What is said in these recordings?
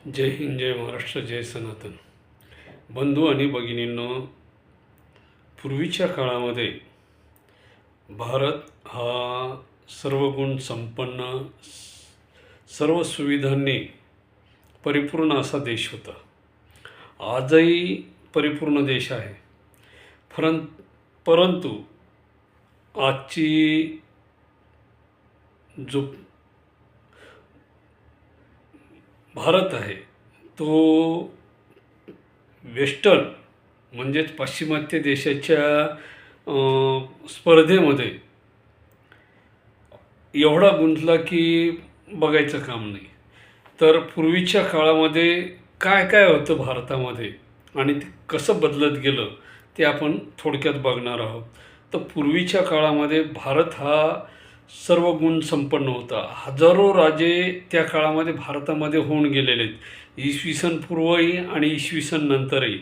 जय हिंद, जय महाराष्ट्र, जय सनातन. बंधू आणि भगिनींनो, पूर्वीच्या काळामध्ये भारत हा सर्व गुण संपन्न, सर्व सुविधांनी परिपूर्ण असा देश होता. आजही परिपूर्ण देश आहे. परंतु आजची जो भारत आहे तो वेस्टर्न म्हणजेच पाश्चिमात्य देशाच्या स्पर्धेमध्ये एवढा गुंतला की बघायचं काम नाही. तर पूर्वीच्या काळामध्ये काय काय होतं भारतामध्ये आणि ते कसं बदलत गेलं ते आपण थोडक्यात बघणार आहोत. तर पूर्वीच्या काळामध्ये भारत हा सर्व गुण संपन्न होता. हजारो राजे त्या काळामध्ये भारतामध्ये होऊन गेलेले आहेत. इसवी सन पूर्वही आणि इसवी सन नंतरही.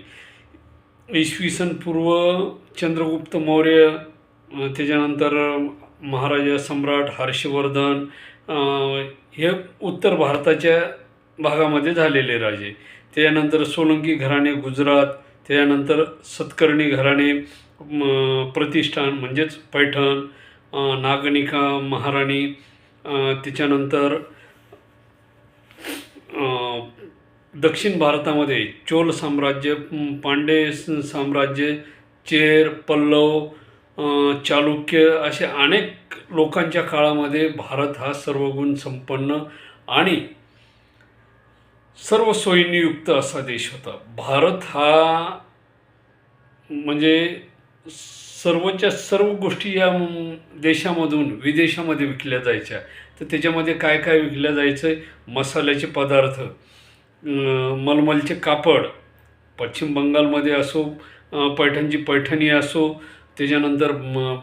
इसवी सन पूर्व चंद्रगुप्त मौर्य, त्याच्यानंतर महाराजा सम्राट हर्षवर्धन, हे उत्तर भारताच्या भागामध्ये झालेले राजे. त्याच्यानंतर सोलंकी घराणे गुजरात, त्याच्यानंतर सतकर्णी घराणे प्रतिष्ठान म्हणजेच पैठण, नागनिका महाराणी, त्याच्यानंतर दक्षिण भारतामध्ये चोल साम्राज्य, पांडे साम्राज्य, चेर, पल्लव, चालुक्य असे अनेक लोकांच्या काळामध्ये भारत हा सर्वगुण संपन्न आणि सर्व सोयींयुक्त असा देश होता. भारत हा म्हणजे सर्वच्या सर्व गोष्टी या देशामधून विदेशामध्ये विकल्या जायच्या. तर त्याच्यामध्ये काय काय विकल्या जायचं? मसाल्याचे पदार्थ, मलमलचे कापड, पश्चिम बंगालमध्ये असो पैठणची पैठणी असो, त्याच्यानंतर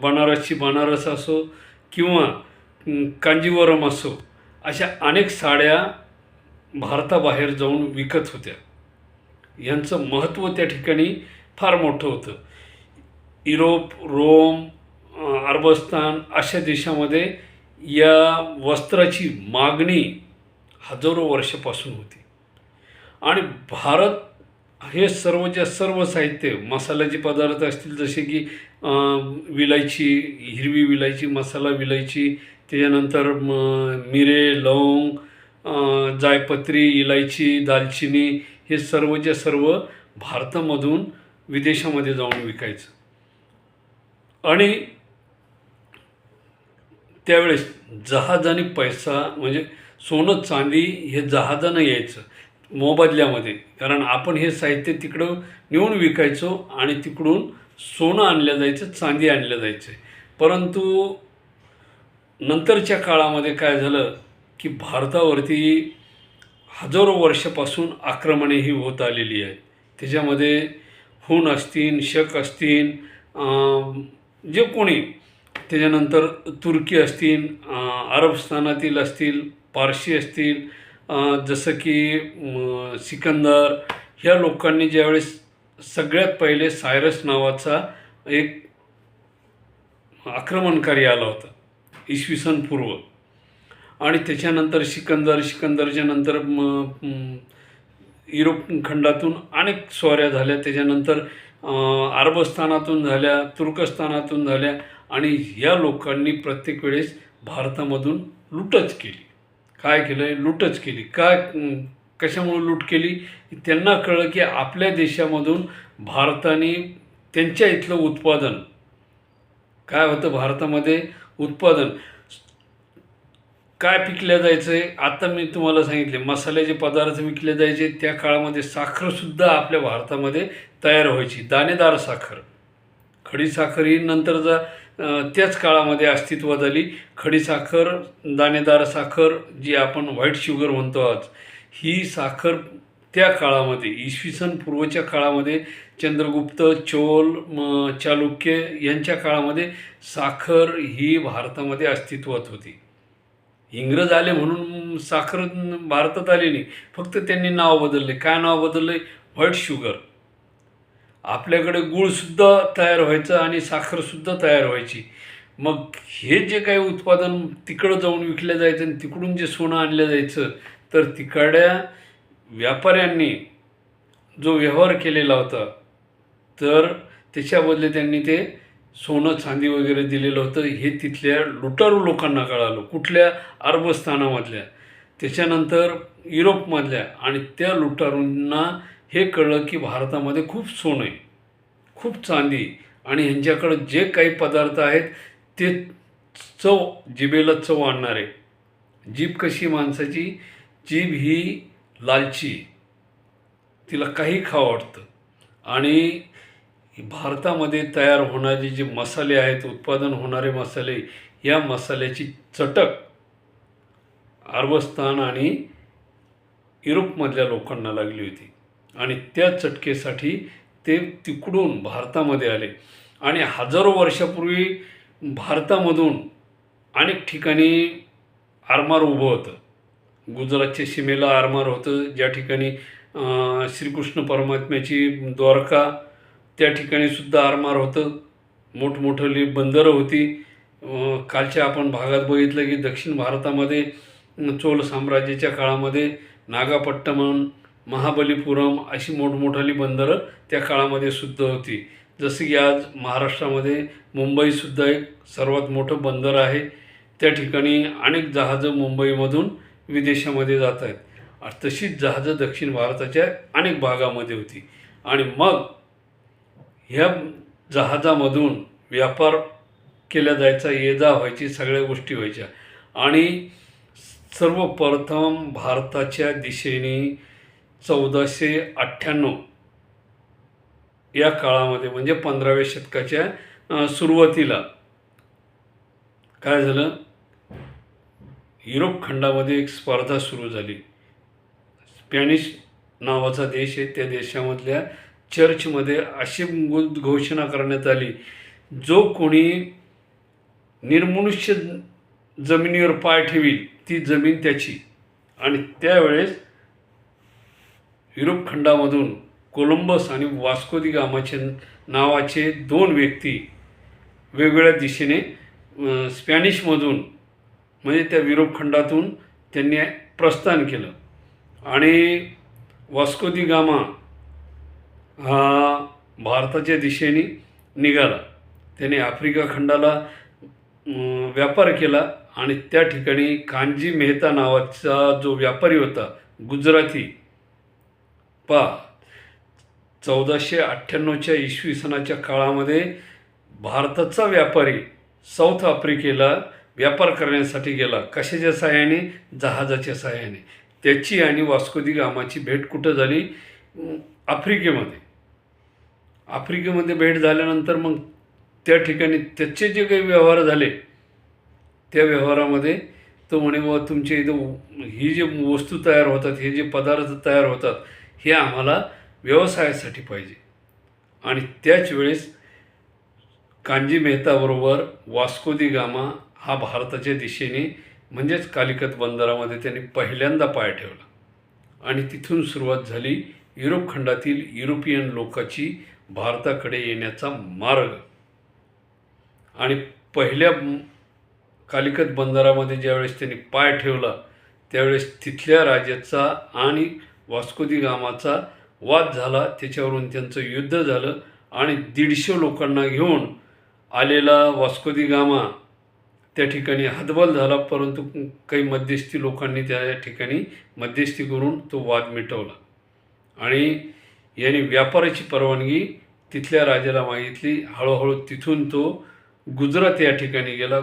बनारसची बनारस असो किंवा कांजीवरम असो, अशा अनेक साड्या भारताबाहेर जाऊन विकत होत्या. यांचं महत्त्व त्या ठिकाणी फार मोठं होतं. युरोप, रोम, अरबस्तान अशा देशामध्ये या वस्त्राची मागणी हजारो वर्षापासून होती. आणि भारत हे सर्वच्या सर्व साहित्य, मसाल्याचे पदार्थ असतील जसे की विलायची, हिरवी विलायची, मसाला विलायची, त्याच्यानंतर मिरे, लवंग, जायपत्री, इलायची, दालचिनी, हे सर्वच्या सर्व भारतामधून विदेशामध्ये जाऊन विकायचं. आणि त्यावेळेस जहाजाने पैसा म्हणजे सोनं चांदी हे जहाजानं यायचं मोबदल्यामध्ये, कारण आपण हे साहित्य तिकडं नेऊन विकायचो आणि तिकडून सोनं आणलं जायचं, चांदी आणलं जायचं. परंतु नंतरच्या काळामध्ये काय झालं की भारतावरती हजारो वर्षापासून आक्रमणेही होत आलेली आहेत. त्याच्यामध्ये हुन असतील, शक असतील, जे कोणी, त्याच्यानंतर तुर्की असतील, अरबस्थानातील असतील, पारशी असतील, जसं की सिकंदर, ह्या लोकांनी ज्यावेळेस सगळ्यात पहिले सायरस नावाचा एक आक्रमणकारी आला होता इसवी सन पूर्व, आणि त्याच्यानंतर सिकंदरच्या नंतर युरोप खंडातून अनेक स्वाऱ्या झाल्या. त्याच्यानंतर अरबस्थानातून झाल्या, तुर्कस्थानातून झाल्या, आणि या लोकांनी प्रत्येक वेळेस भारतामधून लूटच केली. काय केलं? लूटच केली. काय, कशामुळे लूट केली? त्यांना कळलं की आपल्या देशामधून भारताने त्यांच्या इथलं उत्पादन काय होतं, भारतामध्ये उत्पादन काय पिकल्या जायचं आहे. आता मी तुम्हाला सांगितले मसाल्याचे पदार्थ विकले जायचे. त्या काळामध्ये साखरसुद्धा आपल्या भारतामध्ये तयार व्हायची, दाणेदार साखर. खडी साखर ही नंतर त्याच काळामध्ये अस्तित्वात आली. खडी साखर, दाणेदार साखर, जी आपण व्हाईट शुगर म्हणतो आज, ही साखर त्या काळामध्ये इसवी सन पूर्वच्या काळामध्ये चंद्रगुप्त, चोल, चालुक्य यांच्या काळामध्ये साखर ही भारतामध्ये अस्तित्वात होती. इंग्रज आले म्हणून साखर भारतात आली नाही, फक्त त्यांनी नाव बदलले. काय नाव बदलले? White sugar. आपल्याकडे गूळसुद्धा तयार व्हायचं आणि साखरसुद्धा तयार व्हायची. मग हे जे काही उत्पादन तिकडं जाऊन विकलं जायचं आणि तिकडून जे सोनं आणलं जायचं, तर तिकडल्या व्यापाऱ्यांनी जो व्यवहार केलेला होता, तर त्याच्या बदले त्यांनी ते सोनं चांदी वगैरे दिलेलं होतं, हे तिथल्या लुटारू लोकांना कळालं. कुठल्या? अरबस्थानामधल्या, त्याच्यानंतर युरोपमधल्या. आणि त्या लुटारूंना हे कळलं की भारतामध्ये खूप सोनं आहे, खूप चांदी, आणि ह्यांच्याकडं जे काही पदार्थ आहेत ते जिभेला चव आणणारे. जीभ कशी माणसाची? जीभ ही लालची, तिला काही खावं वाटतं. आणि भारतामध्ये तयार होणारे जे मसाले आहेत, उत्पादन होणारे मसाले, या मसाल्याची चटक अरबस्थान आणि युरोपमधल्या लोकांना लागली होती. आणि त्या चटकेसाठी ते तिकडून भारतामध्ये आले. आणि हजारो वर्षापूर्वी भारतामधून अनेक ठिकाणी आरमार उभं होतं. गुजरातच्या सीमेला आरमार होतं, ज्या ठिकाणी श्रीकृष्ण परमात्म्याची द्वारका, त्या ठिकाणीसुद्धा आरमार होतं. मोठमोठाली बंदरं होती. कालच्या आपण भागात बघितलं की दक्षिण भारतामध्ये चोल साम्राज्याच्या काळामध्ये नागापट्टणम, महाबलीपुरम अशी मोठमोठाली बंदरं त्या काळामध्ये सुद्धा होती. जसं की आज महाराष्ट्रामध्ये मुंबईसुद्धा एक सर्वात मोठं बंदर आहे. त्या ठिकाणी अनेक जहाजं मुंबईमधून विदेशामध्ये जात आहेत. तशीच जहाजं दक्षिण भारताच्या अनेक भागामध्ये होती. आणि मग ह्या जहाजामधून व्यापार केला जायचा, ये जा व्हायची, सगळ्या गोष्टी व्हायच्या. आणि सर्वप्रथम भारताच्या दिशेने 1498 या काळामध्ये, म्हणजे 15व्या शतकाच्या सुरुवातीला काय झालं, युरोप खंडामध्ये एक स्पर्धा सुरू झाली. स्पॅनिश नावाचा देश आहे, त्या देशामधल्या चर्चमध्ये अशी घोषणा करण्यात आली, जो कोणी निर्मनुष्य जमिनीवर पाय ठेवील ती जमीन त्याची. आणि त्यावेळेस युरोप खंडामधून कोलंबस आणि वास्को दी गामाचे नावाचे दोन व्यक्ती वेगवेगळ्या दिशेने स्पॅनिशमधून, म्हणजे त्या युरोप खंडातून त्यांनी प्रस्थान केलं. आणि वास्को दी गामा हा भारताच्या दिशेने निघाला. त्याने आफ्रिका खंडाला व्यापार केला. आणि त्या ठिकाणी कानजी मेहता नावाचा जो व्यापारी होता, गुजराती, 1498च्या इसवी सनाच्या काळामध्ये भारताचा व्यापारी साऊथ आफ्रिकेला व्यापार करण्यासाठी गेला. कशाच्या सहाय्याने? जहाजाच्या सहाय्याने. त्याची आणि वास्को दी गामाची भेट कुठं झाली? आफ्रिकेमध्ये. आफ्रिकेमध्ये भेट झाल्यानंतर मग त्या ठिकाणी त्याचे जे काही व्यवहार झाले, त्या व्यवहारामध्ये तो म्हणे, व तुमच्या इथं ही जे वस्तू तयार होतात, हे जे पदार्थ तयार होतात, हे आम्हाला व्यवसायासाठी पाहिजे. आणि त्याच वेळेस कांजी मेहताबरोबर वास्को दी गामा हा भारताच्या दिशेने, म्हणजेच कालिकत बंदरामध्ये त्यांनी पहिल्यांदा पाय ठेवला. आणि तिथून सुरुवात झाली युरोप खंडातील युरोपियन लोकांची भारताकडे येण्याचा मार्ग. आणि पहिल्या कालिकत बंदरामध्ये ज्यावेळेस त्यांनी पाय ठेवला, त्यावेळेस तिथल्या राजाचा आणि वास्को दी गामाचा वाद झाला. त्याच्यावरून त्यांचं युद्ध झालं. आणि 150 लोकांना घेऊन आलेला वास्को दी गामा त्या ठिकाणी हतबल झाला. परंतु काही मध्यस्थी लोकांनी त्या ठिकाणी मध्यस्थी करून तो वाद मिटवला. आणि याने व्यापाराची परवानगी तिथल्या राजाला मागितली. हळूहळू तिथून तो गुजरात या ठिकाणी गेला.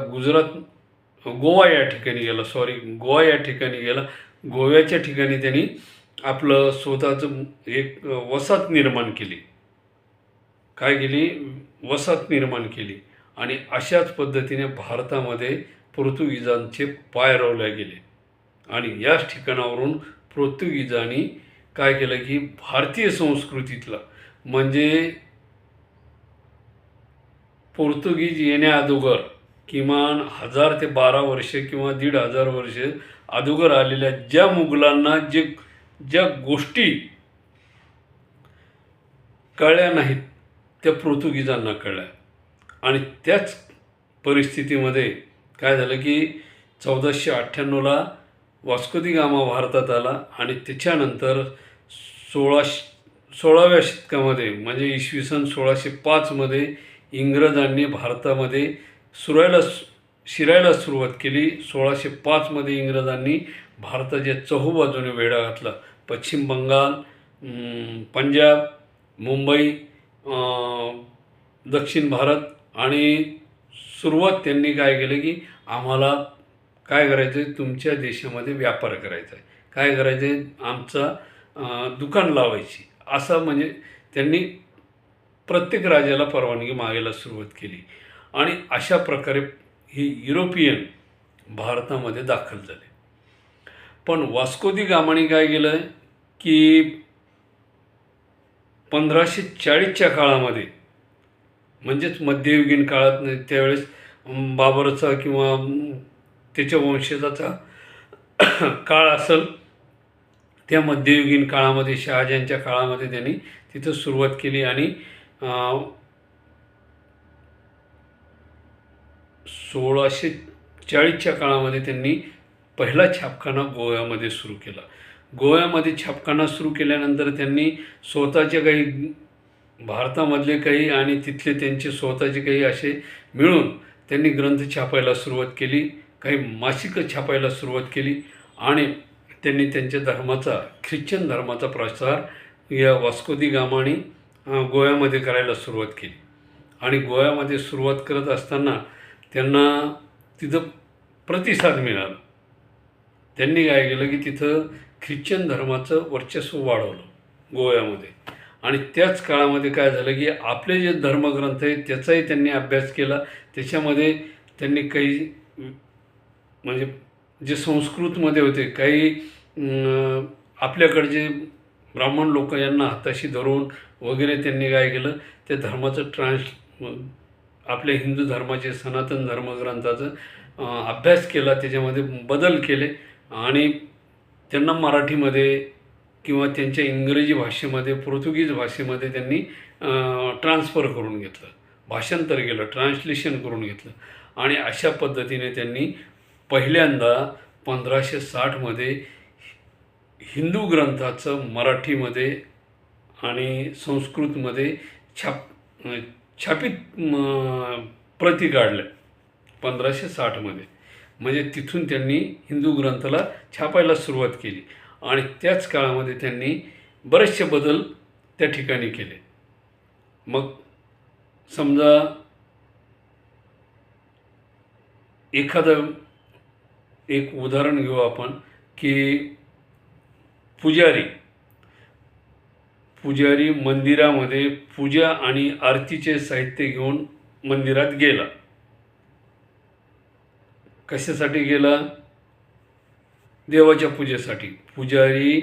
गोवा या ठिकाणी गेला. गोव्याच्या ठिकाणी त्यांनी आपलं स्वतःचं एक वसाहत निर्माण केली. काय केली? वसाहत निर्माण केली. आणि अशाच पद्धतीने भारतामध्ये पोर्तुगीजांचे पाय रोवले गेले. आणि याच ठिकाणावरून पोर्तुगीजांनी काय केलं की भारतीय संस्कृतीतला, म्हणजे पोर्तुगीज येण्याअगोदर किमान 1000 ते 12 वर्षे किंवा 1500 वर्षे अगोदर आलेल्या ज्या मुघलांना ज्या गोष्टी कळल्या नाहीत, त्या पोर्तुगीजांना कळल्या. आणि त्याच परिस्थितीमध्ये काय झालं की 1498ला वास्को दी गामा भारतात आला आणि त्याच्यानंतर 16व्या शतकामध्ये म्हणजे इसवी सन 1605मध्ये इंग्रजांनी भारतामध्ये सुरायला शिरायला सुरुवात केली. 1605मध्ये इंग्रजांनी भारताच्या चहूबाजूने वेढा घातला. पश्चिम बंगाल, पंजाब, मुंबई, दक्षिण भारत आणि सुरुवात त्यांनी काय केलं की आम्हाला काय करायचं आहे, तुमच्या देशामध्ये व्यापार करायचा आहे, काय करायचं आहे, आमचा दुकान लावायची, असं म्हणजे त्यांनी प्रत्येक राजाला परवानगी मागायला सुरुवात केली. आणि अशा प्रकारे ही युरोपियन भारतामध्ये दाखल झाले. पण वास्को दी गामाने काय केलं की 1540च्या काळामध्ये म्हणजेच मध्ययुगीन काळात त्यावेळेस बाबरचा किंवा त्याच्या वंशजाचा काळ असेल, त्या मध्ययुगीन काळामध्ये शहाजहानच्या काळामध्ये त्यांनी तिथं सुरुवात केली आणि 1640च्या काळामध्ये त्यांनी पहिला छापखाना गोव्यामध्ये सुरू केला. गोव्यामध्ये छापखाना सुरू केल्यानंतर त्यांनी स्वतःचे काही भारतामधले काही आणि तिथले त्यांचे स्वतःचे काही असे मिळून त्यांनी ग्रंथ छापायला सुरुवात केली, काही मासिकं छापायला सुरुवात केली आणि त्यांनी त्यांच्या धर्माचा, ख्रिश्चन धर्माचा प्रसार या वास्को दी गामाने गोव्यामध्ये करायला सुरुवात केली. आणि गोव्यामध्ये सुरुवात करत असताना त्यांना तिथं प्रतिसाद मिळाला. त्यांनी काय केलं की तिथं ख्रिश्चन धर्माचं वर्चस्व वाढवलं गोव्यामध्ये. आणि त्याच काळामध्ये काय झालं की आपले जे धर्मग्रंथ आहेत त्याचाही त्यांनी अभ्यास केला. त्याच्यामध्ये त्यांनी काही म्हणजे जे संस्कृतमध्ये होते काही आपल्याकडचे ब्राह्मण लोक यांना हाताशी धरून वगैरे त्यांनी काय केलं, त्या धर्माचं आपल्या हिंदू धर्माचे सनातन धर्मग्रंथाचं अभ्यास केला, त्याच्यामध्ये बदल केले आणि त्यांना मराठीमध्ये किंवा त्यांच्या इंग्रजी भाषेमध्ये, पोर्तुगीज भाषेमध्ये त्यांनी ट्रान्सफर करून घेतलं, भाषांतर केलं, ट्रान्सलेशन करून घेतलं. आणि अशा पद्धतीने त्यांनी पहिल्यांदा 1560मध्ये हिंदू ग्रंथाचं मराठीमध्ये आणि संस्कृतमध्ये छापित प्रती काढल्या 1560मध्ये. म्हणजे तिथून त्यांनी हिंदू ग्रंथाला छापायला सुरुवात केली आणि त्याच काळामध्ये त्यांनी बरेचसे बदल त्या ठिकाणी केले. मग समजा एखादं एक उदाहरण घेऊ आपण की पुजारी मंदिरामध्ये पूजा आणि आरतीचे साहित्य घेऊन मंदिरात गेला. कशासाठी गेला? देवाच्या पूजेसाठी. पुजारी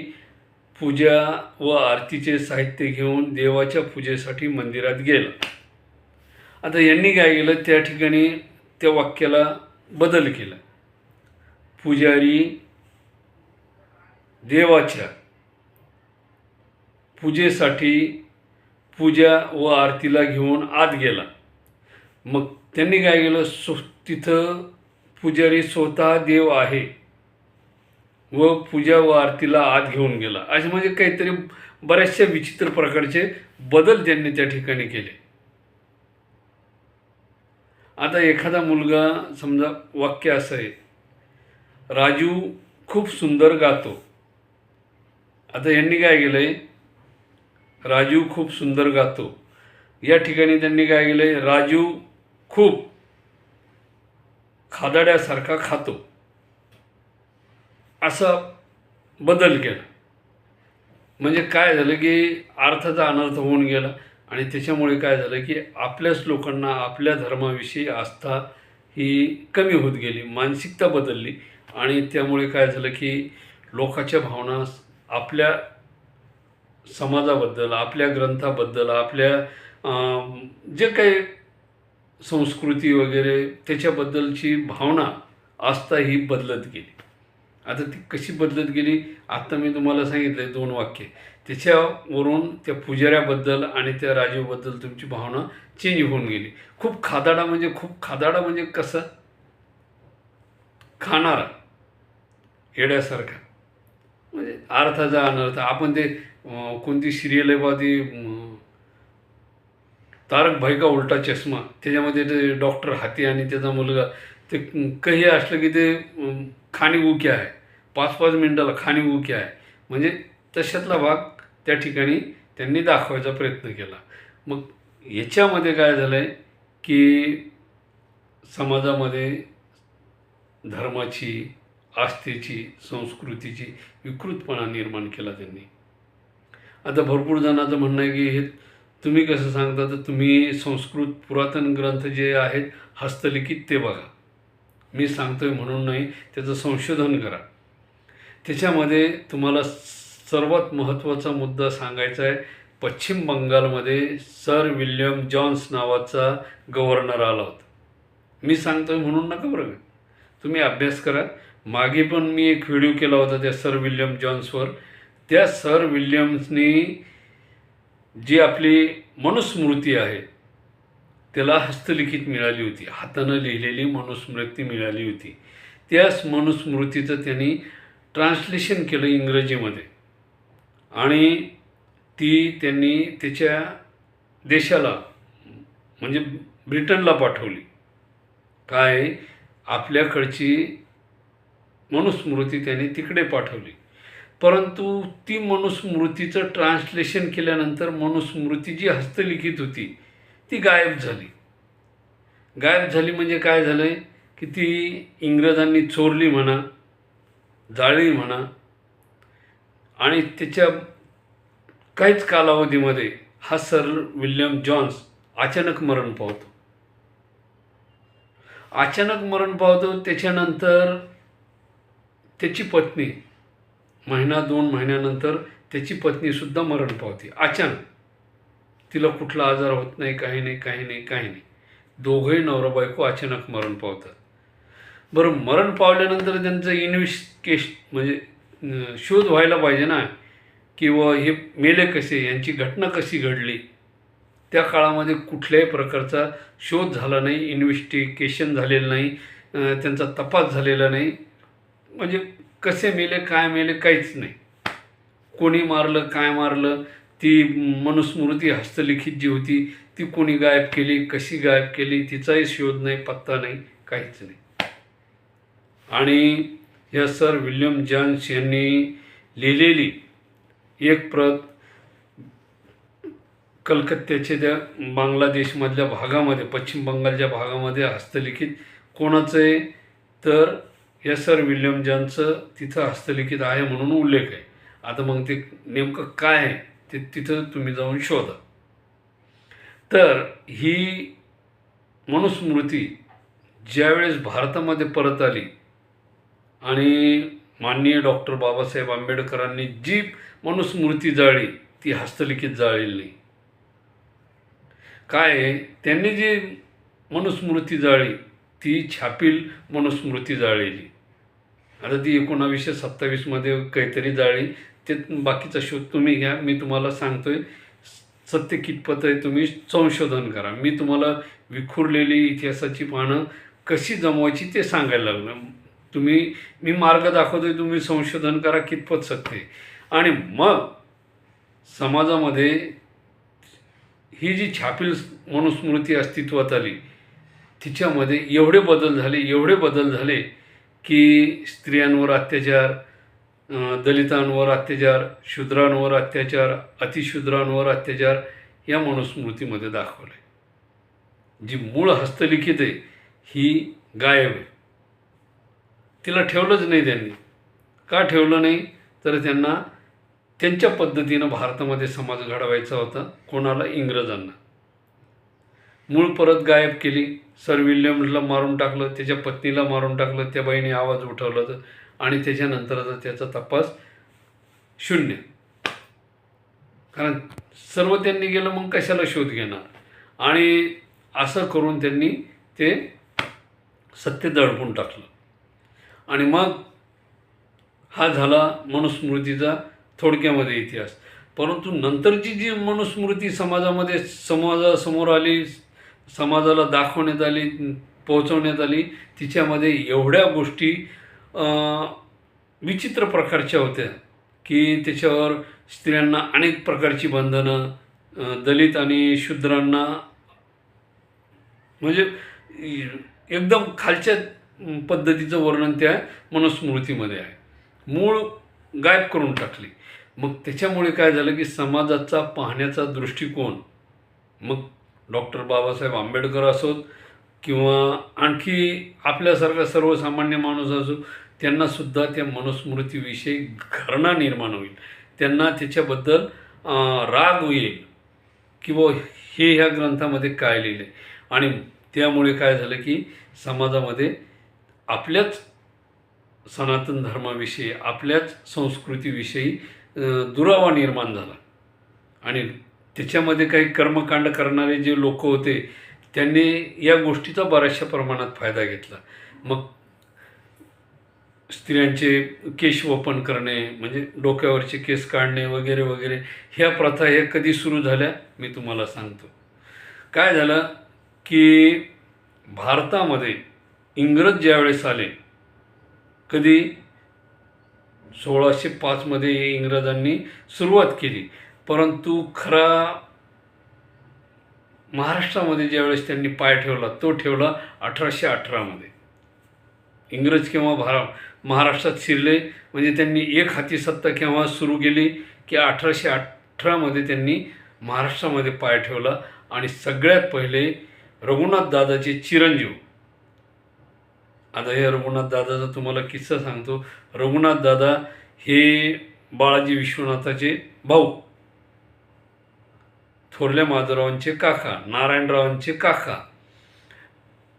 पूजा व आरतीचे साहित्य घेऊन देवाच्या पूजेसाठी मंदिरात गेला. आता यांनी काय केलं, त्या ठिकाणी त्या वाक्याला बदल केला. पुजारी देवाच्या पूजेसाठी पूजा व आरतीला घेऊन आत गेला. मग त्यांनी काय केलं, तिथं पुजारी स्वतः देव आहे व पूजा व आरतीला आत घेऊन गेला. असे म्हणजे काहीतरी बऱ्याचशा विचित्र प्रकारचे बदल त्यांनी त्या ठिकाणी केले. आता एखादा मुलगा समजा वाक्य असं आहे, राजू खूप सुंदर गातो. आता यांनी काय केलं आहे, राजू खूप सुंदर गातो, या ठिकाणी त्यांनी काय केलं आहे, राजू खूप खादाड्यासारखा खातो असा बदल केला. म्हणजे काय झालं की अर्थाचा अनर्थ होऊन गेला आणि त्याच्यामुळे काय झालं की आपल्याच लोकांना आपल्या धर्माविषयी आस्था ही कमी होत गेली, मानसिकता बदलली आणि त्यामुळे काय झालं की लोकांच्या भावना आपल्या समाजाबद्दल, आपल्या ग्रंथाबद्दल, आपल्या जे काही संस्कृती वगैरे त्याच्याबद्दलची भावना, आस्था ही बदलत गेली. आता ती कशी बदलत गेली, आत्ता मी तुम्हाला सांगितलं आहे 2 वाक्ये, त्याच्यावरून त्या पुजाऱ्याबद्दल आणि त्या राजूबद्दल तुमची भावना चेंज होऊन गेली. खूप खादाडा म्हणजे कसं, खाणारा येड्यासारखा, म्हणजे अर्थाचा अनर्थ. आपण ते कोणती सिरियल आहे बा ती तारक भाई का उलटा चष्मा, त्याच्यामध्ये ते डॉक्टर हाती आणि त्याचा मुलगा ते काही असलं की ते खाणी उक्या आहे, 5-5 मिनिटाला खाणी उक्या आहे, म्हणजे तशातला भाग त्या ठिकाणी त्यांनी दाखवायचा प्रयत्न केला. मग याच्यामध्ये काय झालं आहे की समाजामध्ये धर्माची, आस्थेची, संस्कृतीची विकृतपणा निर्माण केला त्यांनी. आता भरपूर जणांचं म्हणणं आहे की हे तुम्ही कसं सांगता, तर तुम्ही संस्कृत पुरातन ग्रंथ जे आहेत हस्तलिखित ते बघा. मी सांगतोय म्हणून नाही, त्याचं संशोधन करा. त्याच्यामध्ये तुम्हाला सर्वात महत्त्वाचा मुद्दा सांगायचा आहे. पश्चिम बंगालमध्ये सर विल्यम जॉन्स नावाचा गव्हर्नर आला होता. मी सांगतोय म्हणून नका बरं का, तुम्ही अभ्यास करा. मागे पण मी एक व्हिडिओ केला होता त्या सर विल्यम जॉन्सवर. त्या सर विल्यम्सनी जी आपली मनुस्मृती आहे त्याला हस्तलिखित मिळाली होती, हातानं लिहिलेली मनुस्मृती मिळाली होती. त्याच मनुस्मृतीचं त्यांनी ट्रान्सलेशन केलं इंग्रजीमध्ये आणि ती त्यांनी त्याच्या देशाला म्हणजे ब्रिटनला पाठवली. काय, आपल्याकडची मनुस्मृती त्यांनी तिकडे पाठवली. परंतु ती मनुस्मृतीचं ट्रान्सलेशन केल्यानंतर मनुस्मृती जी हस्तलिखित होती ती गायब झाली. गायब झाली म्हणजे काय झालं आहे की ती इंग्रजांनी चोरली म्हणा, जाळली म्हणा, आणि त्याच्या काहीच कालावधीमध्ये हा सर विल्यम जॉन्स अचानक मरण पावतो. त्याच्यानंतर त्याची पत्नी 1-2 महिन्यानंतर त्याची पत्नीसुद्धा मरण पावते अचानक. तिला कुठला आजार होत नाही, काही नाही. दोघंही नवरा बायको अचानक मरण पावतात. बरं, मरण पावल्यानंतर त्यांचं म्हणजे शोध व्हायला पाहिजे ना, किंवा हे मेले कसे, यांची घटना कशी घडली. त्या काळामध्ये कुठल्याही प्रकारचा शोध झाला नाही, इन्व्हेस्टिगेशन झालेलं नाही, त्यांचा तपास झालेला नाही. म्हणजे कसे मेले, काय मेले, काहीच नाही. कोणी मारलं, काय मारलं, ती मनुस्मृती हस्तलिखित जी होती ती कोणी गायब केली, कशी गायब केली, तिचाही शोध नाही, पत्ता नाही, काहीच नाही. आणि या सर विल्यम जॉन्स यांनी लिहिलेली एक प्रत कलकत्त्याच्या त्या बांगलादेशमधल्या भागामध्ये, पश्चिम बंगालच्या भागामध्ये हस्तलिखित कोणाचं आहे, तर या सर विल्यम जॉन्सचं तिथं हस्तलिखित आहे म्हणून उल्लेख आहे. आता मग ते नेमकं काय आहे ते तिथं तुम्ही जाऊन शोधा. तर ही मनुस्मृती ज्यावेळेस भारतामध्ये परत आली आणि माननीय डॉक्टर बाबासाहेब आंबेडकरांनी जी मनुस्मृती जाळली ती हस्तलिखित जाळलेली नाही. काय आहे, त्यांनी जी मनुस्मृती जाळली ती छापील मनुस्मृती जाळलेली. आता ती 1927मध्ये काहीतरी जाळली. ते बाकीचा शोध तुम्ही घ्या, मी तुम्हाला सांगतोय सत्य कितपत आहे तुम्ही संशोधन करा. मी तुम्हाला विखुरलेली इतिहासाची पानं कशी जमवायची ते सांगायला लागलो. मी मार्ग दाखवतोय, तुम्ही संशोधन करा कितपत सत्य आहे. आणि मग समाजामध्ये ही जी छापील मनुस्मृती अस्तित्वात आली तिच्यामध्ये एवढे बदल झाले की स्त्रियांवर अत्याचार, दलितांवर अत्याचार, शूद्रांवर अत्याचार, अतिशूद्रांवर अत्याचार या मनुस्मृतीमध्ये दाखवलं आहे. जी मूळ हस्तलिखित आहे ही गायब आहे. तिला ठेवलंच नाही त्यांनी. का ठेवलं नाही, तर त्यांना त्यांच्या पद्धतीनं भारतामध्ये समाज घडवायचा होता. कोणाला, इंग्रजांना. मूळ परत गायब केली. सर विल्यमला मारून टाकलं, त्याच्या पत्नीला मारून टाकलं, त्या बाईने आवाज उठवला तर, आणि त्याच्यानंतरचा त्याचा तपास शून्य. कारण सर्व त्यांनी गेलं, मग कशाला शोध घेणार. आणि असं करून त्यांनी ते सत्य दडपून टाकलं. आणि मग हा झाला मनुस्मृतीचा थोडक्यामध्ये इतिहास. परंतु नंतरची जी मनुस्मृती समाजासमोर आली, समाजाला दाखवण्यात आली, पोहोचवण्यात आली, तिच्यामध्ये एवढ्या गोष्टी विचित्र प्रकारच्या होत्या की त्याच्यावर स्त्रियांना अनेक प्रकारची बंधनं, दलित आणि शूद्रांना म्हणजे एकदम खालच्या पद्धतीचं वर्णन त्या मनुस्मृतीमध्ये आहे. मूळ गायब करून टाकली. मग त्याच्यामुळे काय झालं की समाजाचा पाहण्याचा दृष्टिकोन, मग डॉक्टर बाबासाहेब आंबेडकर असोत किंवा आणखी आपल्यासारखा सर्वसामान्य माणूस असो, त्यांनासुद्धा त्या मनुस्मृतीविषयी घृणा निर्माण होईल. त्यांना त्याच्याबद्दल राग येईल की व हे ह्या ग्रंथामध्ये काय लिहिलं आहे. आणि त्यामुळे काय झालं की समाजामध्ये आपल्याच सनातन धर्माविषयी, आपल्याच संस्कृतीविषयी दुरावा निर्माण झाला. आणि त्याच्यामध्ये काही कर्मकांड करणारे जे लोक होते त्यांनी या गोष्टीचा बऱ्याचशा प्रमाणात फायदा घेतला. मग स्त्रियांचे केशवपन करणे, म्हणजे डोक्यावरचे केस काढणे वगैरे वगैरे, ह्या प्रथा ह्या कधी सुरू झाल्या मी तुम्हाला सांगतो. काय झालं की भारतामध्ये इंग्रज ज्यावेळेस आले, कधी 1605 इंग्रजांनी सुरुवात केली, परंतु खरा महाराष्ट्रामध्ये ज्यावेळेस त्यांनी पाय ठेवला तो ठेवला 1818. इंग्रज केव्हा महाराष्ट्रात शिरले म्हणजे त्यांनी एक हाती सत्ता केव्हा सुरू केली की 1818 त्यांनी महाराष्ट्रामध्ये पाय ठेवला. आणि सगळ्यात पहिले रघुनाथ दादाचे चिरंजीव, आता हे रघुनाथ दादाचा तुम्हाला किस्सा सांगतो. रघुनाथ दादा हे बाळाजी विश्वनाथाचे भाऊ, थोरल्या माधवरावांचे काका, नारायणरावांचे काका.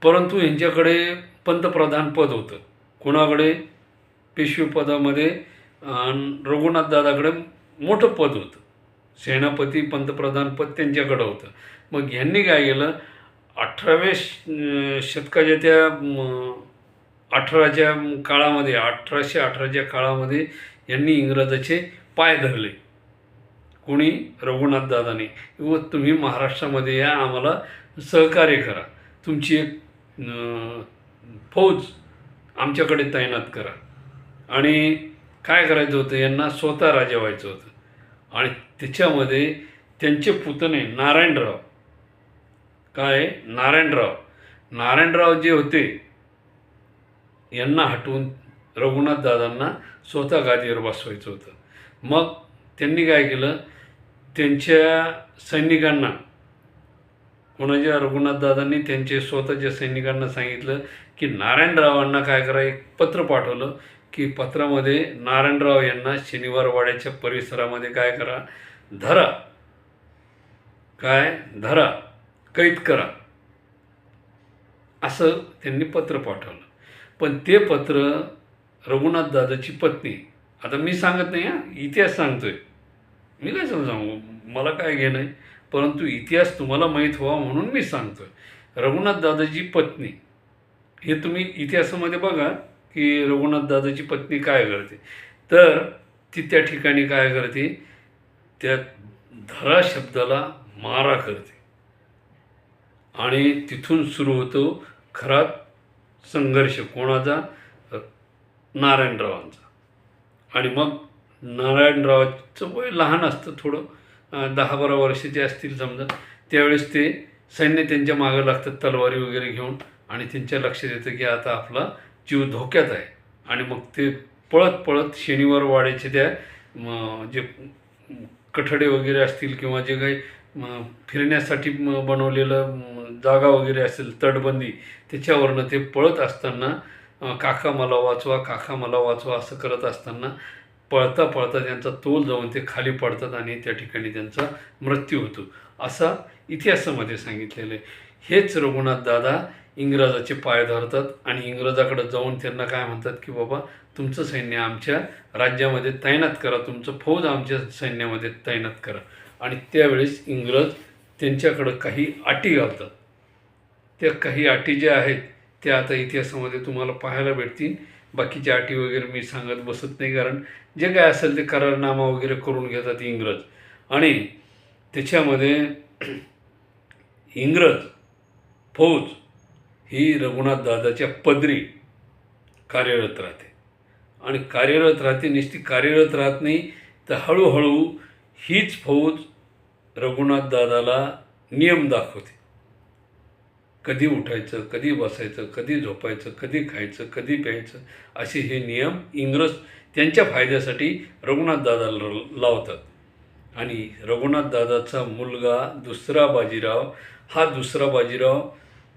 परंतु यांच्याकडे पंतप्रधान पद होतं. कोणाकडे? पेशवे पदामध्ये रघुनाथ दादाकडे मोठं पद होतं. सेनापती पंतप्रधान पद त्यांच्याकडं होतं. मग यांनी काय केलं, 18व्या शतकाच्या त्या 18च्या काळामध्ये, 1818च्या काळामध्ये यांनी इंग्रजाचे पाय धरले. कोणी? रघुनाथ दादाने. व तुम्ही महाराष्ट्रामध्ये या, आम्हाला सहकार्य करा, तुमची एक फौज आमच्याकडे तैनात करा. आणि काय करायचं होतं, यांना स्वतः राजा व्हायचं होतं. आणि त्याच्यामध्ये त्यांचे पुतणे नारायणराव, काय नारायणराव जे होते, यांना हटवून रघुनाथ दादांना स्वतः गादीवर बसवायचं होतं. मग त्यांनी काय केलं, त्यांच्या सैनिकांना, कोणाच्या? रघुनाथ दादांनी त्यांचे स्वतःच्या सैनिकांना सांगितलं की नारायणरावांना काय करा, एक पत्र पाठवलं की पत्रामध्ये नारायणराव यांना शनिवारवाड्याच्या परिसरामध्ये काय करा, धरा, कैद करा, असं त्यांनी पत्र पाठवलं. पण ते पत्र रघुनाथ दादाची पत्नी, आता मी सांगत नाही हां, इतिहास सांगतोय, मी काय सांगू, मला काय घेणं आहे, परंतु इतिहास तुम्हाला माहीत व्हावा म्हणून मी सांगतोय. रघुनाथ दादाची पत्नी, हे तुम्ही इतिहासामध्ये बघा की रघुनाथ दादाची पत्नी काय करते. तर ती त्या ठिकाणी काय करते, त्या धरा शब्दाला मारा करते. आणि तिथून सुरू होतो खरा संघर्ष. कोणाचा? नारायणरावांचा. आणि मग नारायणरावाचं वय लहान असतं थोडं, 10-12 वर्षाचे असतील समजा. त्यावेळेस ते सैन्य त्यांच्या मागं लागतात तलवारी वगैरे घेऊन. आणि त्यांच्या लक्षात येतं की आता आपला जीव धोक्यात आहे. आणि मग ते पळत पळत शनिवार वाड्याचे त्या जे कठडे वगैरे असतील किंवा जे काही फिरण्यासाठी बनवलेलं जागा वगैरे असेल, तटबंदी, त्याच्यावरनं ते पळत असताना काका मला वाचवा, काका मला वाचवा असं करत असताना पळता पळता त्यांचा तोल जाऊन ते खाली पडतात आणि त्या ठिकाणी त्यांचा मृत्यू होतो, असा इतिहासामध्ये सांगितलेलं आहे. हेच रघुनाथ दादा इंग्रजाचे पाय धरतात आणि इंग्रजाकडे जाऊन त्यांना काय म्हणतात की बाबा तुमचं सैन्य आमच्या राज्यामध्ये तैनात करा, तुमचं फौज आमच्या सैन्यामध्ये तैनात करा. आणि त्यावेळेस इंग्रज त्यांच्याकडं काही अटी घालतात. त्या काही अटी ज्या आहेत त्या आता इतिहासामध्ये तुम्हाला पाहायला भेटतील. बाकीच्या अटी वगैरे मी सांगत बसत नाही, कारण जे काय असेल ते करारनामा वगैरे करून घेतात इंग्रज. आणि त्याच्यामध्ये इंग्रज फौज ही रघुनाथ दादाच्या पदरी कार्यरत राहते. आणि कार्यरत राहते. नुसती कार्यरत राहत नाही, तर हळूहळू हीच फौज रघुनाथ दादाला नियम दाखवते. कधी उठायचं, कधी बसायचं, कधी झोपायचं, कधी खायचं, कधी प्यायचं, असे हे नियम इंग्रज त्यांच्या फायद्यासाठी रघुनाथ दादाला लावतात. आणि रघुनाथ दादाचा मुलगा दुसरा बाजीराव, हा दुसरा बाजीराव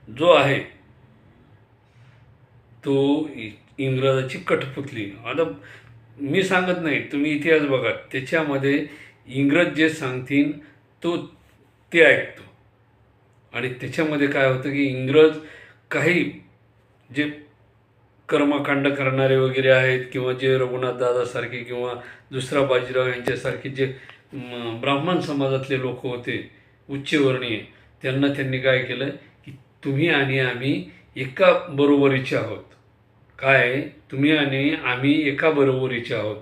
जो आहे तो इंग्रजाची कठपुतली. आता मी सांगत नाही, तुम्ही इतिहास बघा, त्याच्यामध्ये इंग्रज जे सांगतील तो ते ऐकतो. आणि त्याच्यामध्ये काय होतं की इंग्रज काही जे कर्मकांड करणारे वगैरे आहेत, किंवा जे रघुनाथ दादासारखे किंवा दुसरा बाजीराव यांच्यासारखे जे ब्राह्मण समाजातले लोक होते उच्चवर्णीय, त्यांनी काय केलं की तुम्ही आणि आम्ही एका बरोबरीचे आहोत. काय, तुम्ही आणि आम्ही एका बरोबरीचे आहोत.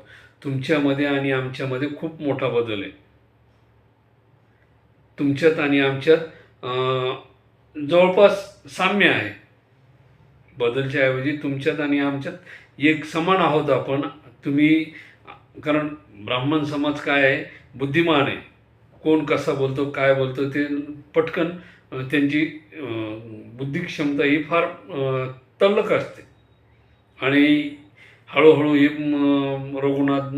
तुमच्यामध्ये आणि आमच्यामध्ये खूप मोठा बदल आहे. तुमच्यात आणि आमच्यात जवळपास साम्य आहे. बदलच्या ऐवजी तुमच्यात आणि आमच्यात एक समान आहोत आपण. तुम्ही, कारण ब्राह्मण समाज काय आहे, बुद्धिमान आहे. कोण कसा बोलतो, काय बोलतो ते पटकन त्यांची बुद्धी क्षमता ही फार तल्लख असते. आणि हळूहळू हे रघुनाथ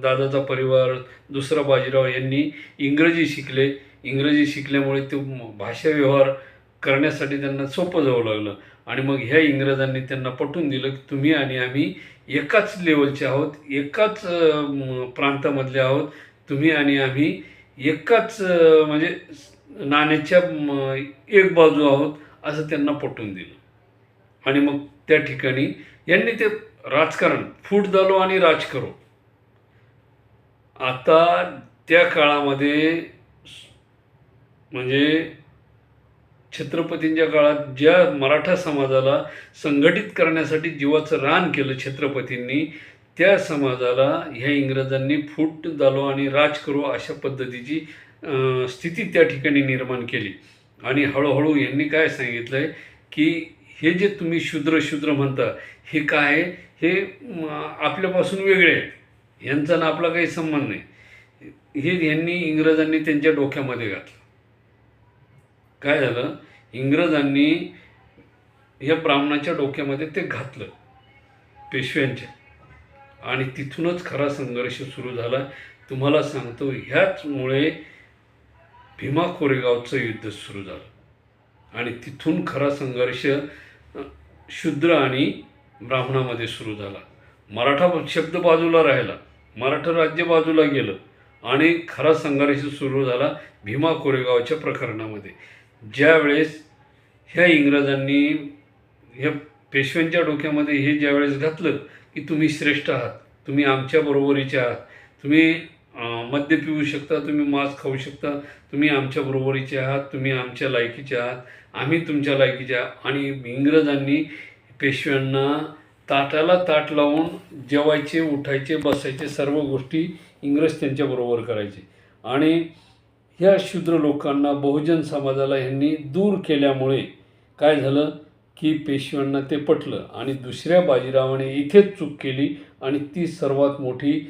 दादाचा परिवार, दुसरा बाजीराव यांनी इंग्रजी शिकले. इंग्रजी शिकल्यामुळे ते भाषा व्यवहार करण्यासाठी त्यांना सोपं जावं लागलं. आणि मग ह्या इंग्रजांनी त्यांना पटवून दिलं की तुम्ही आणि आम्ही एकाच लेवलचे आहोत, एकाच प्रांतामधले आहोत. तुम्ही आणि आम्ही एकाच म्हणजे नाण्याच्या एक बाजू आहोत, असं त्यांना पटवून दिलं. आणि मग त्या ठिकाणी यांनी ते राजकारण, फूट झालो आणि राज करो. आता त्या काळामध्ये म्हणजे छत्रपतींच्या काळात ज्या मराठा समाजाला संघटित करण्यासाठी जीवाचं रान केलं छत्रपतींनी, त्या समाजाला ह्या इंग्रजांनी फूट झालो आणि राज करो अशा पद्धतीची स्थिती त्या ठिकाणी निर्माण केली. आणि हळूहळू यांनी काय सांगितलं आहे की हे जे तुम्ही शूद्र म्हणता, हे काय, हे आपल्यापासून वेगळे आहेत, ह्यांचा ना आपला काही संबंध नाही. हे यांनी इंग्रजांनी त्यांच्या डोक्यामध्ये घातलं. काय झालं, इंग्रजांनी या ब्राह्मणाच्या डोक्यामध्ये ते घातलं, पेशव्यांच्या. आणि तिथूनच खरा संघर्ष सुरू झाला. तुम्हाला सांगतो, ह्याचमुळे भीमा कोरेगावचं युद्ध सुरू झालं. आणि तिथून खरा संघर्ष शूद्र आणि ब्राह्मणामध्ये सुरू झाला. मराठा शब्द बाजूला राहिला, मराठा राज्य बाजूला गेलं, आणि खरा संघर्ष सुरू झाला भीमा कोरेगावच्या प्रकरणामध्ये. ज्यावेळेस ह्या इंग्रजांनी ह्या पेशव्यांच्या डोक्यामध्ये हे ज्यावेळेस घातलं की तुम्ही श्रेष्ठ आहात, तुम्ही आमच्या बरोबरीचे आहात, तुम्ही मद्य पिऊ शकता, तुम्ही मांस खाऊ शकता, तुम्ही आमच्या बरोबरीचे आहात, तुम्ही आमच्या लायकीचे आहात, आम्ही तुमच्या लायकीचे आहात. आणि इंग्रजांनी पेशव्यांना ताटाला ताट लावून जेवायचे, उठायचे, बसायचे, सर्व गोष्टी इंग्रज त्यांच्याबरोबर करायचे. आणि ह्या शूद्र लोकांना, बहुजन समाजाला ह्यांनी दूर केल्यामुळे काय झालं की पेशव्यांना ते पटलं. आणि दुसऱ्या बाजीरावाने इथेच चूक केली, आणि ती सर्वात मोठी,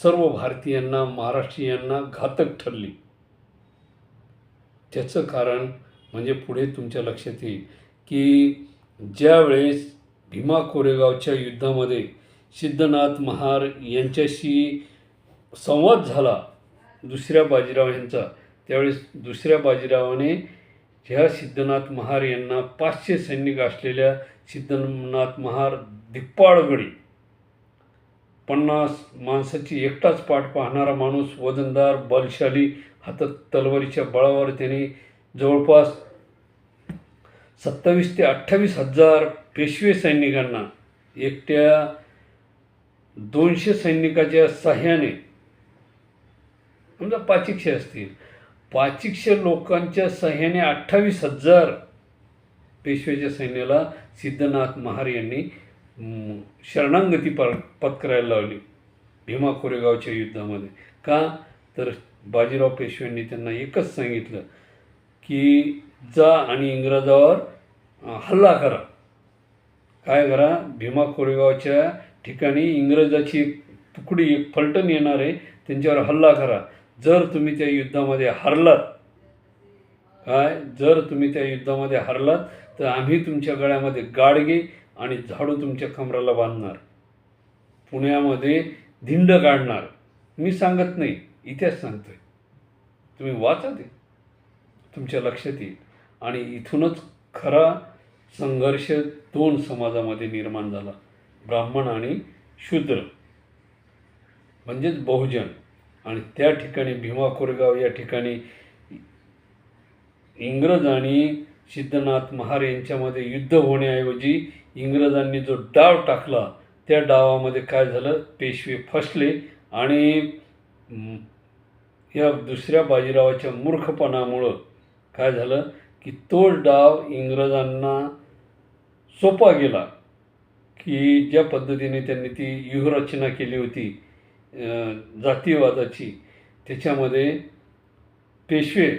सर्व भारतीयांना, महाराष्ट्रीयांना घातक ठरली. त्याचं कारण म्हणजे पुढे तुमच्या लक्षात येईल की ज्यावेळेस भीमा कोरेगावच्या युद्धामध्ये सिद्धनाथ महार यांच्याशी संवाद झाला दुसऱ्या बाजीराव यांचा, त्यावेळेस दुसऱ्या बाजीरावाने ह्या सिद्धनाथ महार यांना 500 सैनिक असलेल्या सिद्धनाथ महार धिप्पाडगडी, 50 माणसाची एकटाच पाठ पाहणारा माणूस, वजनदार, बलशाली, हातात तलवारीच्या बळावर त्याने जवळपास 27 ते 28 हजार पेशवे सैनिकांना एकट्या 200 सैनिकाच्या साह्याने, समजा 500 असतील, 500 लोकांच्या साह्याने 28,000 पेशव्याच्या सैन्याला सिद्धनाथ महार यांनी शरणागती पत्करायला लावली भीमा कोरेगावच्या युद्धामध्ये. का तर बाजीराव पेशव्यांनी त्यांना एकच सांगितलं की जा आणि इंग्रजावर हल्ला करा. काय करा, भीमा कोरेगावच्या ठिकाणी इंग्रजाची एक तुकडी, एक फलटण येणार आहे, त्यांच्यावर हल्ला करा. जर तुम्ही त्या युद्धामध्ये हरलात, जर तुम्ही त्या युद्धामध्ये हरलात तर आम्ही तुमच्या गळ्यामध्ये गाडगे आणि झाडू तुमच्या कमराला बांधणार, पुण्यामध्ये धिंड काढणार. मी सांगत नाही, इतिहास सांगतोय. तुम्ही वाचा ते, तुमच्या लक्षात येईल. आणि इथूनच खरा संघर्ष दोन समाजामध्ये निर्माण झाला, ब्राह्मण आणि शूद्र म्हणजेच बहुजन. आणि त्या ठिकाणी भीमा कोरेगाव या ठिकाणी इंग्रज आणि सिद्धनाथ महार यांच्यामध्ये युद्ध होण्याऐवजी इंग्रजांनी जो डाव टाकला, त्या डावामध्ये काय झालं, पेशवे फसले. आणि या दुसऱ्या बाजीरावाच्या मूर्खपणामुळं काय झालं की तोच डाव इंग्रजांना सोपा गेला, की ज्या पद्धतीने त्यांनी ती व्यूहरचना केली होती जातीयवादाची, त्याच्यामध्ये पेशवे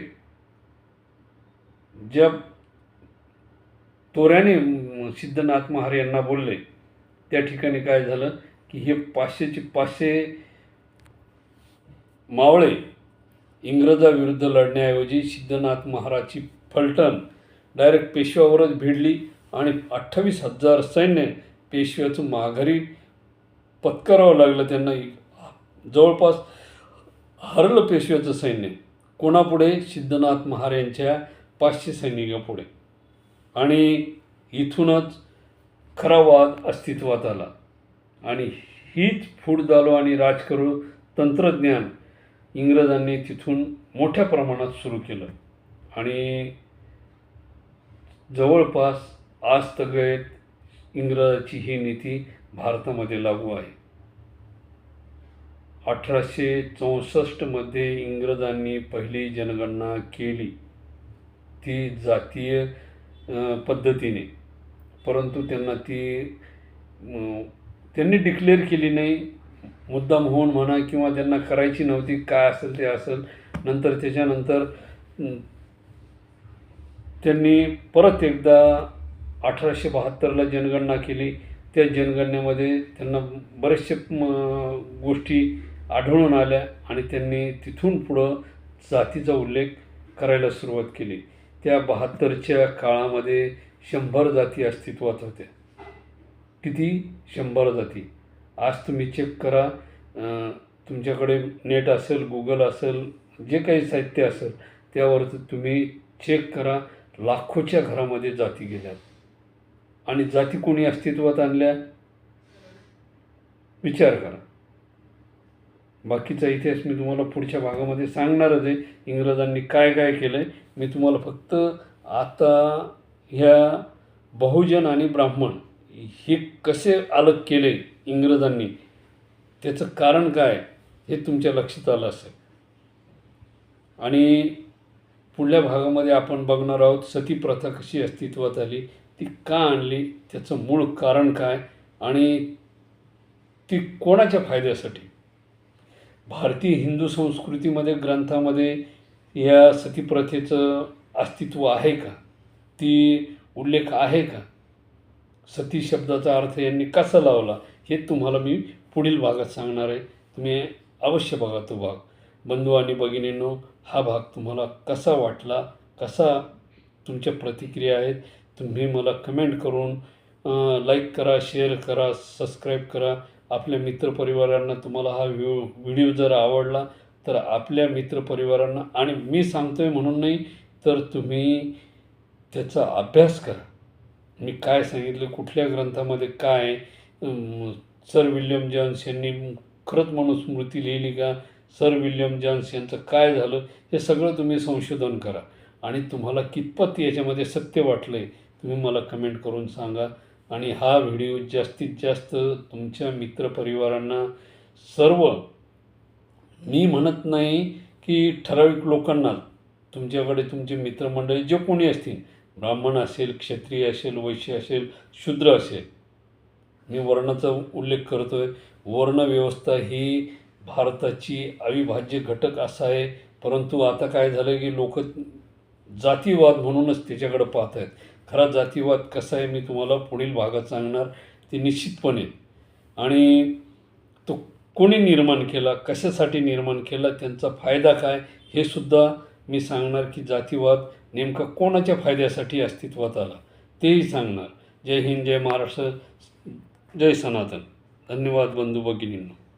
ज्या तोऱ्याने सिद्धनाथ महार यांना बोलले, त्या ठिकाणी काय झालं की हे 500 मावळे इंग्रजाविरुद्ध लढण्याऐवजी सिद्धनाथ महाराजची फलटण डायरेक्ट पेशव्यावरच भिडली आणि 28,000 सैन्य पेशव्याचं माघारी पत्करावं लागलं त्यांना. जवळपास हरलं पेशव्याचं सैन्य. कोणापुढे? सिद्धनाथ महार यांच्या 500 सैनिकापुढे. आणि इथूनच खरा वाद अस्तित्वात आला. आणि हीच फुडदालो आणि राजकरू तंत्रज्ञान इंग्रजांनी तिथून मोठ्या प्रमाणात सुरू केलं. आणि जवळपास आज तगेत इंग्रजाची ही नीती भारतामध्ये लागू आहे. 1864 इंग्रजांनी पहिली जनगणना केली, ती जातीय पद्धतीने. परंतु त्यांनी डिक्लेअर केली नाही, मुद्दाम होऊन म्हणा किंवा त्यांना करायची नव्हती, काय असेल ते असेल. त्याच्यानंतर त्यांनी परत एकदा 1872 जनगणना केली. त्या जनगणनेमध्ये त्यांना बरेचसे गोष्टी आढळून आल्या आणि त्यांनी तिथून पुढं जातीचा उल्लेख करायला सुरुवात केली. त्या 72च्या काळामध्ये 100 जाती अस्तित्वात होत्या. किती? 100 जाती. आज तुम्ही चेक करा, तुमच्याकडे नेट असेल, गुगल असेल, जे काही साहित्य असेल त्यावर तुम्ही चेक करा, लाखोच्या घरामध्ये जाती गेल्या. आणि जाती कोणी अस्तित्वात आणल्या? विचार करा. बाकीचा इतिहास मी तुम्हाला पुढच्या भागामध्ये सांगणारच आहे, इंग्रजांनी काय काय केलं आहे. मी तुम्हाला फक्त आता ह्या बहुजन आणि ब्राह्मण हे कसे अलग केले इंग्रजांनी, त्याचं कारण काय हे तुमच्या लक्षात आलं असेल. आणि पुढल्या भागामध्ये आपण बघणार आहोत सती प्रथा कशी अस्तित्वात आली, ती का आणली, त्याचं मूळ कारण काय आणि ती कोणाच्या फायद्यासाठी. भारतीय हिंदू संस्कृतीमध्ये, ग्रंथामध्ये या सतीप्रथेचं अस्तित्व आहे का, ती उल्लेख आहे का, सती शब्दाचा अर्थ यांनी कसा लावला, हे तुम्हाला मी पुढील भागात सांगणार आहे. तुम्ही अवश्य बघा तो भाग. बंधू आणि भगिनींनो, हा भाग तुम्हाला कसा वाटला, कसा तुमच्या प्रतिक्रिया आहेत, तुम्ही मला कमेंट करून लाईक करा, शेअर करा, सबस्क्राईब करा. आपल्या मित्रपरिवारांना तुम्हाला हा व्हिडिओ जर आवडला तर आपल्या मित्रपरिवारांना, आणि मी सांगतो आहे म्हणून नाही, तर तुम्ही त्याचा अभ्यास करा. मी काय सांगितलं, कुठल्या ग्रंथामध्ये काय, सर विल्यम जॉन्स यांनी खरंच मनुस्मृती लिहिली का, सर विल्यम जॉन्स यांचं काय झालं, हे सगळं तुम्ही संशोधन करा. आणि तुम्हाला कितपत याच्यामध्ये सत्य वाटलं आहे तुम्ही मला कमेंट करून सांगा. आणि हा व्हिडिओ जास्तीत जास्त तुमच्या मित्रपरिवारांना, सर्व, मी म्हणत नाही की ठराविक लोकांना, तुमच्याकडे तुमचे मित्रमंडळी जे कोणी असतील, ब्राह्मण असेल, क्षत्रिय असेल, वैश्य असेल, शूद्र असेल, मी वर्णाचा उल्लेख करतो आहे. वर्णव्यवस्था ही भारताची अविभाज्य घटक असा आहे. परंतु आता काय झालं की लोक जातीवाद म्हणूनच त्याच्याकडे पाहत आहेत. खरा जातीवाद कसा आहे मी तुम्हाला पुढील भागात सांगणार, ते निश्चितपणे. आणि तो कोणी निर्माण केला, कशासाठी निर्माण केला, त्यांचा फायदा काय, हे सुद्धा मी सांगणार की जातीवाद नेमका कोणाच्या फायद्यासाठी अस्तित्वात आला तेही सांगणार. जय हिंद, जय महाराष्ट्र, जय सनातन. धन्यवाद बंधू भगिनींनो.